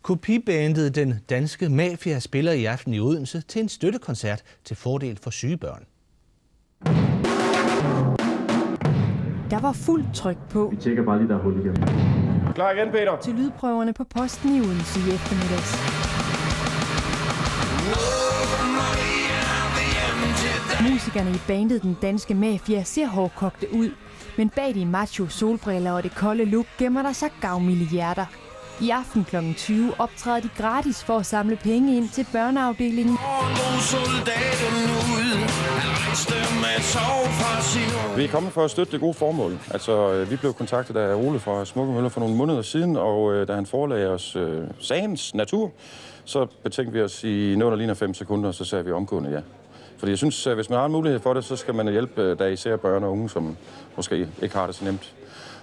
Kopibandet Den Danske Mafia spiller i aften i Odense til en støttekoncert til fordel for syge børn. Der var fuldt tryk på. Vi tjekker bare lige, der er hul igennem. Klar igen, Peter. Til lydprøverne på posten i Odense i eftermiddags. Musikerne i bandet Den Danske Mafia ser hårdkogte ud, men bag de macho solbriller og det kolde look gemmer der sig gavmilde hjerter. I aften kl. 20 optræder de gratis for at samle penge ind til børneafdelingen. Vi er kommet for at støtte det gode formål. Altså, vi blev kontaktet af Ole fra Smukke Møller for nogle måneder siden, og da han forelagde os sagens natur, så betænkte vi os i noget, der ligner 5 sekunder, og så sagde vi omgående ja. Fordi jeg synes, at hvis man har en mulighed for det, så skal man hjælpe der især børn og unge, som måske ikke har det så nemt.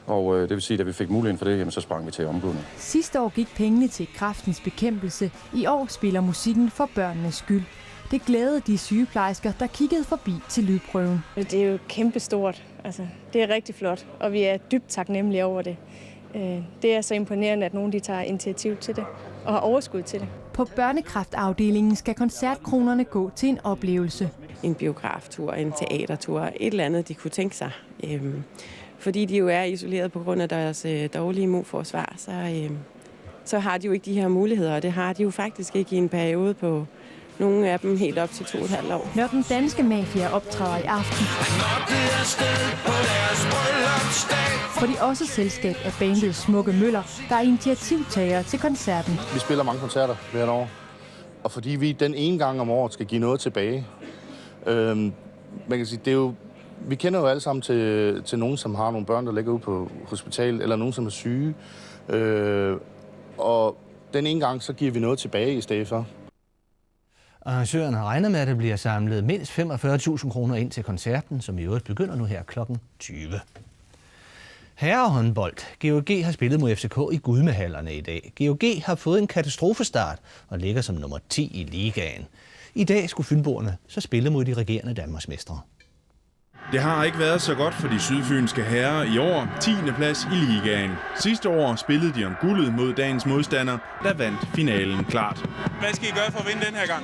Og det vil sige, at da vi fik muligheden for det, jamen, så sprang vi til omgående. Sidste år gik pengene til kræftens bekæmpelse. I år spiller musikken for børnenes skyld. Det glædede de sygeplejersker, der kiggede forbi til lydprøven. Det er jo kæmpestort. Altså, det er rigtig flot, og vi er dybt taknemmelige over det. Det er så imponerende, at nogen de tager initiativ til det og har overskud til det. På børnekræftafdelingen skal koncertkronerne gå til en oplevelse. En biograftur, en teatertur, et eller andet, de kunne tænke sig. Fordi de jo er isoleret på grund af deres dårlige immunforsvar, så har de jo ikke de her muligheder, og det har de jo faktisk ikke i en periode på nogle af dem helt op til 2,5 år. Når Den Danske Mafia optræder i aften, får de også selskab af bandet Smukke Møller, der er initiativtager til koncerten. Vi spiller mange koncerter hvert år, og fordi vi den ene gang om året skal give noget tilbage. Man kan sige, det er jo, vi kender jo alle sammen til nogen, som har nogle børn, der ligger ude på hospital, eller nogen, som er syge. Og den ene gang, så giver vi noget tilbage i stedet for. Arrangøren regner med, at der bliver samlet mindst 45.000 kroner ind til koncerten, som i øvrigt begynder nu her kl. 20. Herrehåndbold. GOG har spillet mod FCK i Gudmehallerne i dag. GOG har fået en katastrofestart og ligger som nummer 10 i ligaen. I dag skulle fynboerne så spille mod de regerende Danmarksmestre. Det har ikke været så godt for de sydfynske herrer i år. 10. plads i ligaen. Sidste år spillede de om guldet mod dagens modstander, der vandt finalen klart. Hvad skal I gøre for at vinde den her gang?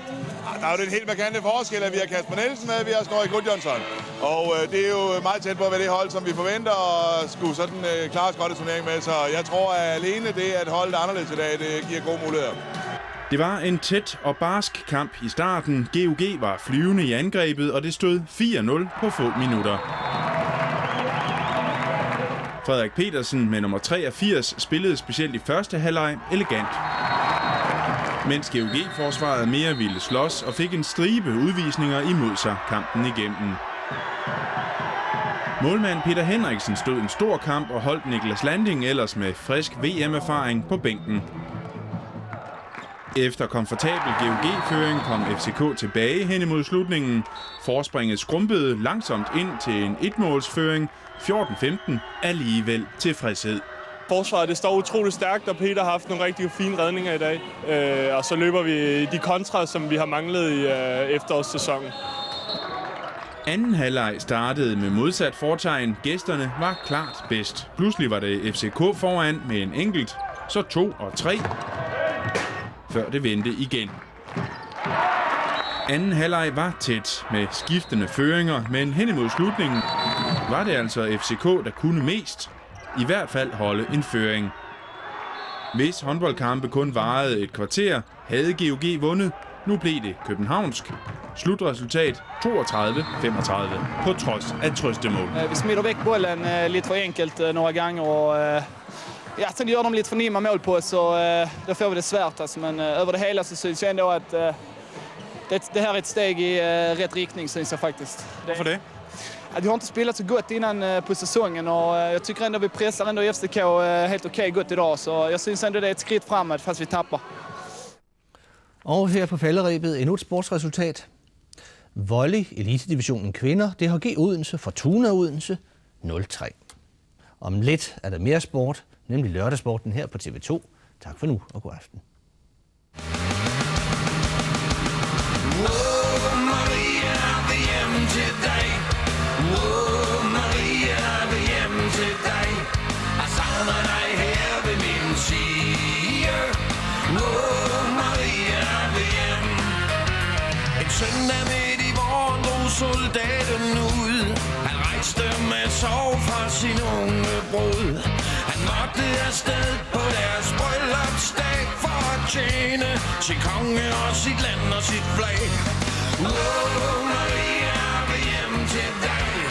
Der er jo den helt markante forskel, at vi har Kasper Nielsen med, vi har Snorri Gudjonsson. Og det er jo meget tæt på at være det hold, som vi forventer og skulle sådan klare os godt i turnering med. Så jeg tror, at alene det, at holdet er anderledes i dag, det giver gode muligheder. Det var en tæt og barsk kamp i starten. GOG var flyvende i angrebet, og det stod 4-0 på få minutter. Frederik Petersen med nummer 83 spillede specielt i første halvleg elegant. Mens GOG-forsvaret mere ville slås og fik en stribe udvisninger imod sig kampen igennem. Målmand Peter Henriksen stod en stor kamp og holdt Niklas Landing ellers med frisk VM-erfaring på bænken. Efter komfortabel GOG-føring kom FCK tilbage hen imod slutningen. Forspringet skrumpede langsomt ind til en etmålsføring. 14-15 alligevel tilfredshed. Forsvaret det står utroligt stærkt, og Peter har haft nogle rigtig fine redninger i dag. Og så løber vi de kontra, som vi har manglet i efterårssæsonen. Anden halvleg startede med modsat fortegn. Gæsterne var klart bedst. Pludselig var det FCK foran med en enkelt, så 2 og 3. Før det vendte igen. Anden halvleg var tæt med skiftende føringer, men hen imod slutningen var det altså FCK, der kunne mest. I hvert fald holde en føring. Hvis håndboldkampe kun varede et kvarter, havde GOG vundet. Nu blev det københavnsk. Slutresultat 32-35 på trods af trøstemål. Vi smider væk bollen lidt for enkelt nogle gange, og sen gör de lite för nimma mål på oss, så då får vi det svärt. Alltså. Men över det hela så syns jag ändå att det här är ett steg i rätt riktning, syns jag faktiskt. Varför det? Att vi har inte spelat så gott innan på säsongen, och jag tycker ändå vi pressar ändå FCK helt okej gott idag. Så jag syns ändå det är ett skritt framåt fast vi tappar. Og her på falderebet endnu et sportsresultat. Volley, elitedivisionen kvinder, DHG Odense, Fortuna Odense 0-3. Om lidt er der mere sport, nemlig lørdagssporten her på TV2. Tak for nu, og god aften. Whoa. Søndag midt i våren drog soldaten ud. Han rejste med sorg fra sin unge brud. Han måtte afsted på deres bryllupsdag for at tjene sin konge og sit land og sit flag. Maria, vi hjem til dig.